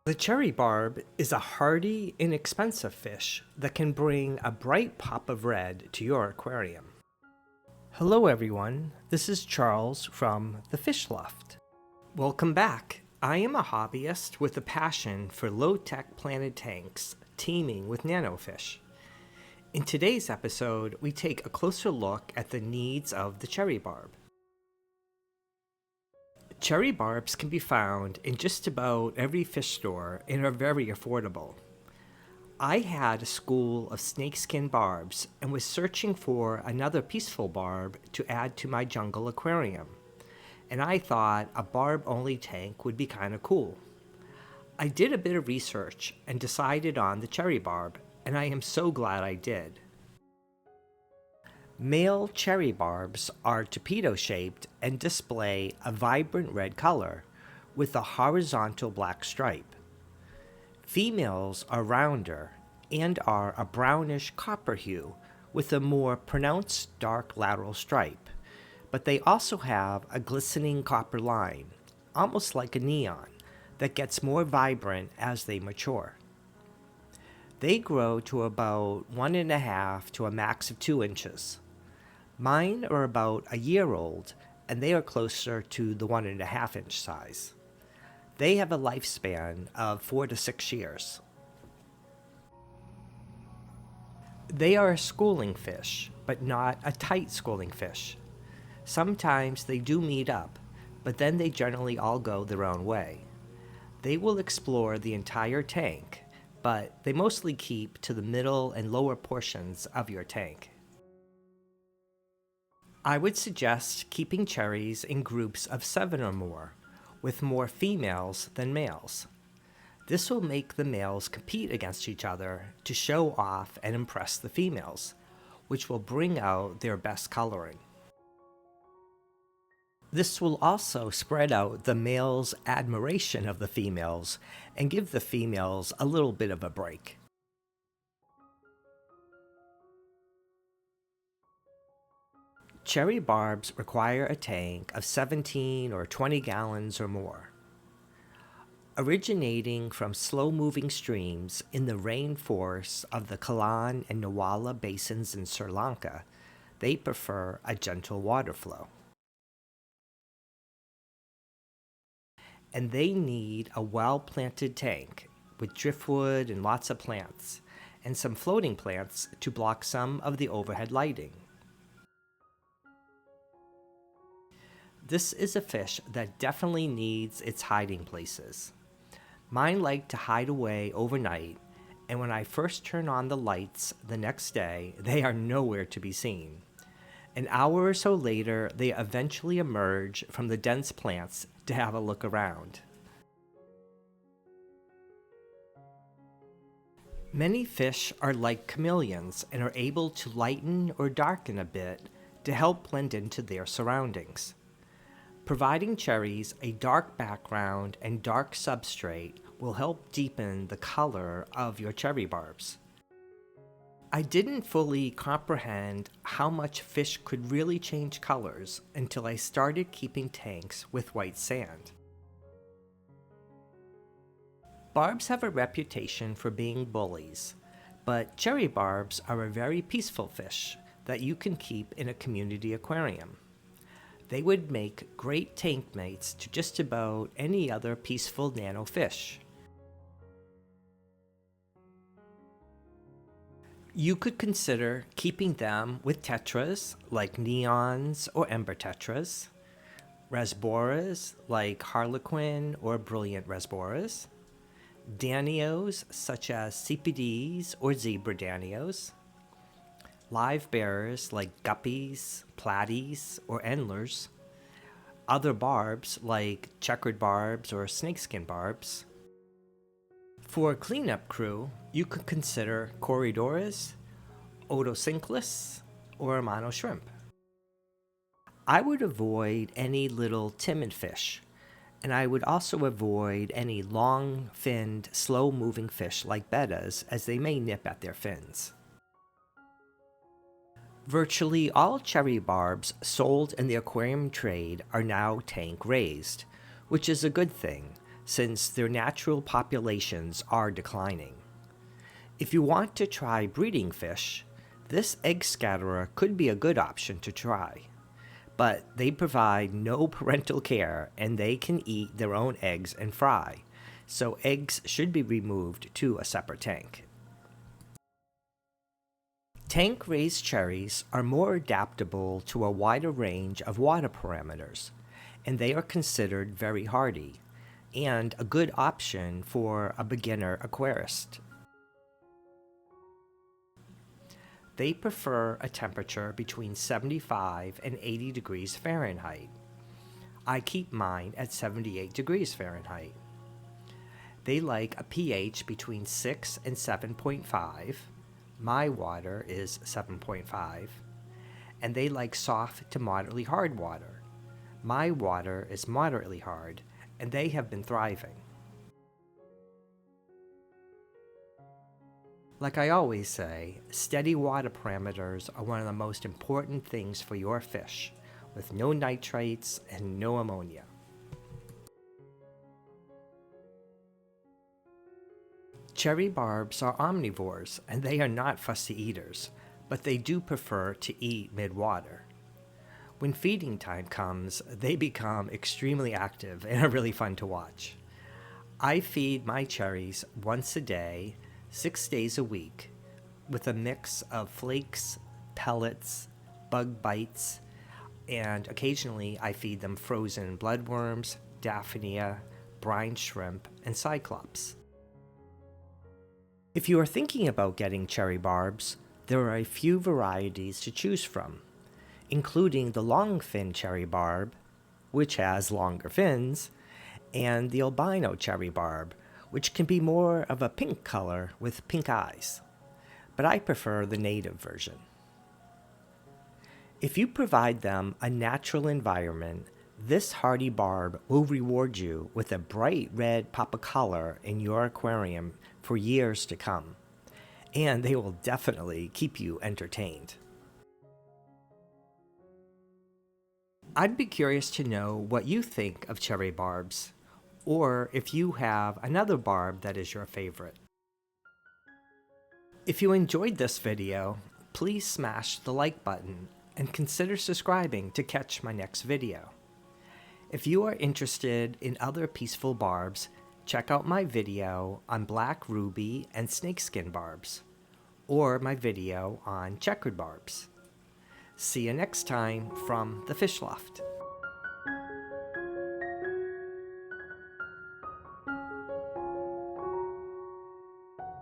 The cherry barb is a hardy, inexpensive fish that can bring a bright pop of red to your aquarium. Hello everyone, this is Charles from the FishLoft. Welcome back. I am a hobbyist with a passion for low-tech planted tanks teeming with nano fish. In today's episode, we take a closer look at the needs of the cherry barb. Cherry barbs can be found in just about every fish store and are very affordable. I had a school of snakeskin barbs and was searching for another peaceful barb to add to my jungle aquarium, and I thought a barb-only tank would be kinda cool. I did a bit of research and decided on the cherry barb, and I am so glad I did. Male cherry barbs are torpedo-shaped and display a vibrant red color with a horizontal black stripe. Females are rounder and are a brownish copper hue with a more pronounced dark lateral stripe, but they also have a glistening copper line, almost like a neon, that gets more vibrant as they mature. They grow to about 1.5 to a max of 2 inches. Mine are about a year old, and they are closer to the 1.5 inch size. They have a lifespan of 4 to 6 years. They are a schooling fish, but not a tight schooling fish. Sometimes they do meet up, but then they generally all go their own way. They will explore the entire tank, but they mostly keep to the middle and lower portions of your tank. I would suggest keeping cherries in groups of 7 or more, with more females than males. This will make the males compete against each other to show off and impress the females, which will bring out their best coloring. This will also spread out the males' admiration of the females and give the females a little bit of a break. Cherry barbs require a tank of 17 or 20 gallons or more. Originating from slow-moving streams in the rainforests of the Kalan and Nawala basins in Sri Lanka, they prefer a gentle water flow. And they need a well-planted tank with driftwood and lots of plants, and some floating plants to block some of the overhead lighting. This is a fish that definitely needs its hiding places. Mine like to hide away overnight, and when I first turn on the lights the next day, they are nowhere to be seen. An hour or so later, they eventually emerge from the dense plants to have a look around. Many fish are like chameleons and are able to lighten or darken a bit to help blend into their surroundings. Providing cherries a dark background and dark substrate will help deepen the color of your cherry barbs. I didn't fully comprehend how much fish could really change colors until I started keeping tanks with white sand. Barbs have a reputation for being bullies, but cherry barbs are a very peaceful fish that you can keep in a community aquarium. They would make great tank mates to just about any other peaceful nano fish. You could consider keeping them with tetras like neons or ember tetras, rasboras like harlequin or brilliant rasboras, danios such as CPDs or zebra danios, live bearers like guppies, platies, or endlers, other barbs like checkered barbs or snakeskin barbs. For a cleanup crew, you could consider corridoras, otocinclus, or amano shrimp. I would avoid any little timid fish, and I would also avoid any long-finned, slow-moving fish like bettas, as they may nip at their fins. Virtually all cherry barbs sold in the aquarium trade are now tank raised, which is a good thing, since their natural populations are declining. If you want to try breeding fish, this egg scatterer could be a good option to try. But they provide no parental care and they can eat their own eggs and fry, so eggs should be removed to a separate tank. Tank-raised cherries are more adaptable to a wider range of water parameters, and they are considered very hardy, and a good option for a beginner aquarist. They prefer a temperature between 75 and 80 degrees Fahrenheit. I keep mine at 78 degrees Fahrenheit. They like a pH between 6 and 7.5. My water is 7.5. And they like soft to moderately hard water. My water is moderately hard, and they have been thriving. Like I always say, steady water parameters are one of the most important things for your fish, with no nitrates and no ammonia. Cherry barbs are omnivores, and they are not fussy eaters, but they do prefer to eat mid-water. When feeding time comes, they become extremely active and are really fun to watch. I feed my cherries once a day, 6 days a week, with a mix of flakes, pellets, bug bites, and occasionally I feed them frozen bloodworms, daphnia, brine shrimp, and cyclops. If you are thinking about getting cherry barbs, there are a few varieties to choose from, including the long-fin cherry barb, which has longer fins, and the albino cherry barb, which can be more of a pink color with pink eyes, but I prefer the native version. If you provide them a natural environment, this hardy barb will reward you with a bright red pop of color in your aquarium for years to come, and they will definitely keep you entertained. I'd be curious to know what you think of cherry barbs, or if you have another barb that is your favorite. If you enjoyed this video, please smash the like button and consider subscribing to catch my next video. If you are interested in other peaceful barbs, check out my video on black ruby and snakeskin barbs, or my video on checkered barbs. See you next time from the FishLoft.